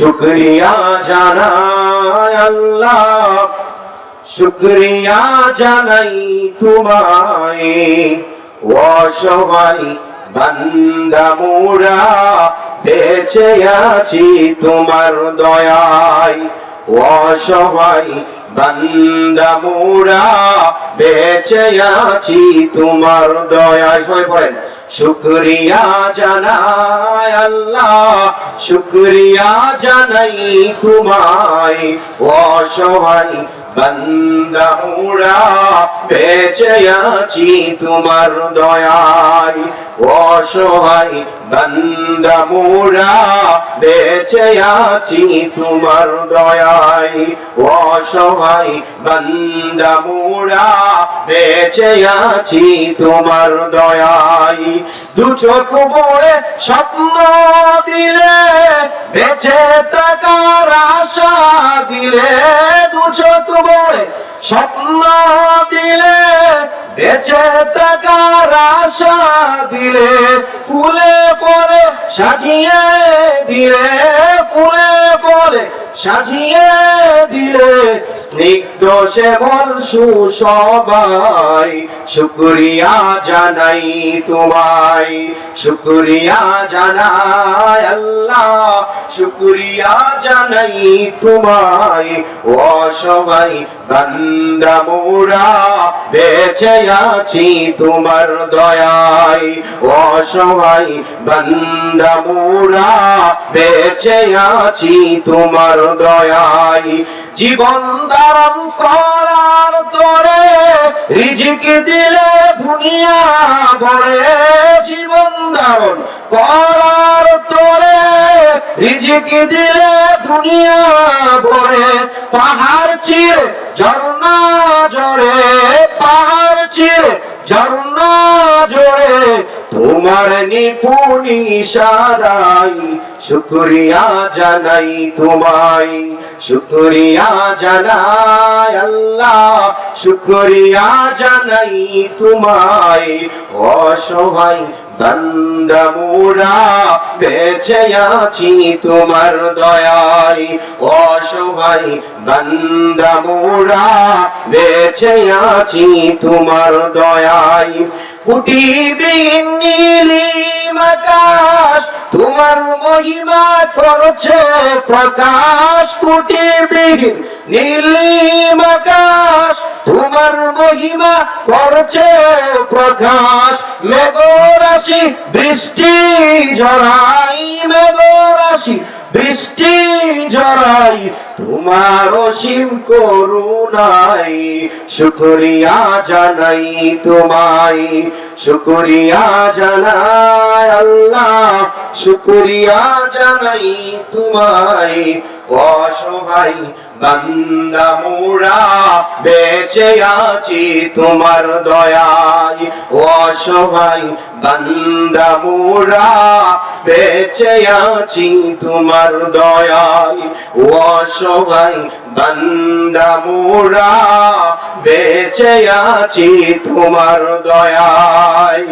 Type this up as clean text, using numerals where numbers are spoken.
শুকরিয়া জানাই আল্লাহ, শুকরিয়া জানাই তোমায়। অসহায় বান্দা মোরা বেঁচে আছি তোমার দয়ায়। অসহায় বান্দা মোরা বেঁচে আছি তোমার দয়ায়। সবাই পড়েন শুকরিয়া জানাই আল্লাহ, শুকরিয়া জানাই তোমায়। অসহায় বান্দা মোরা বেঁচে আছি তোমার দয়ায়। অসহায় বান্দা মোরা বেঁচে আছি তোমার দয়ায়। অসহায় বান্দা মোরা বেঁচে আছি তোমার দয়ায়। দু চোখ ভরে স্বপ্ন দিলে, বেঁচে থাকার আশা দিলে। দু চোখ ভরে স্বপ্ন দিলে, বেঁচে থাকার আশা দিলে। ফুলে ফলে সাজিয়ে দিলে, ফুলে ফলে সাজিয়ে দিলে। স্নিগ্ধ শ্যামল সুসবাই, শুকরিয়া জানাই তোমায়। শুকরিয়া জানাই আল্লাহ, শুকরিয়া জানাই তোমায়। অসহায় বান্দা মোরা বেঁচে আছি তোমার দয়ায়। অসহায় বান্দা মোরা বেঁচে আছি তোমার দয়ায়। জীবন ধারণ করার তরে রিজিক দিলে দুনিয়া ভরে। জীবন ধারণ করার তরে রিজিক দিলে দুনিয়া ভরে। পাহাড় চিরে ঝর্ণা ঝরে, পাহাড় চিরে ঝর্ণা ঝরে। তোমার নিপুণ ইশারায় শুকরিয়া জানাই তোমায়। শুকরিয়া জানাই আল্লাহ, শুকরিয়া জানাই তোমায়। অসহায় বান্দা মোরা বেঁচে আছি তোমার দয়ায়। অসহায় বান্দা মোরা বেঁচে আছি তোমার দয়ায়। কুটিবিহীন নীলিম আকাশ তোমার মহিমা করছে প্রকাশ। কুটিবিহীন নীলিম আকাশ তোমার মহিমা করছে প্রকাশ। মেঘরাশি বৃষ্টি ঝরাই, মেঘরাশি বৃষ্টি ঝরাই। তোমার অসীম করুণায় শুকরিয়া জানাই তোমায়। শুকরিয়া জানাই আল্লাহ, শুকরিয়া জানাই তোমায়। অসহায় বান্দা মোরা বেঁচে আছি তোমার দয়ায়। অসহায় বান্দা মোরা বেঁচে আছি তোমার দয়ায়। অসহায় বান্দা মোরা বেঁচে আছি তোমার দয়ায়।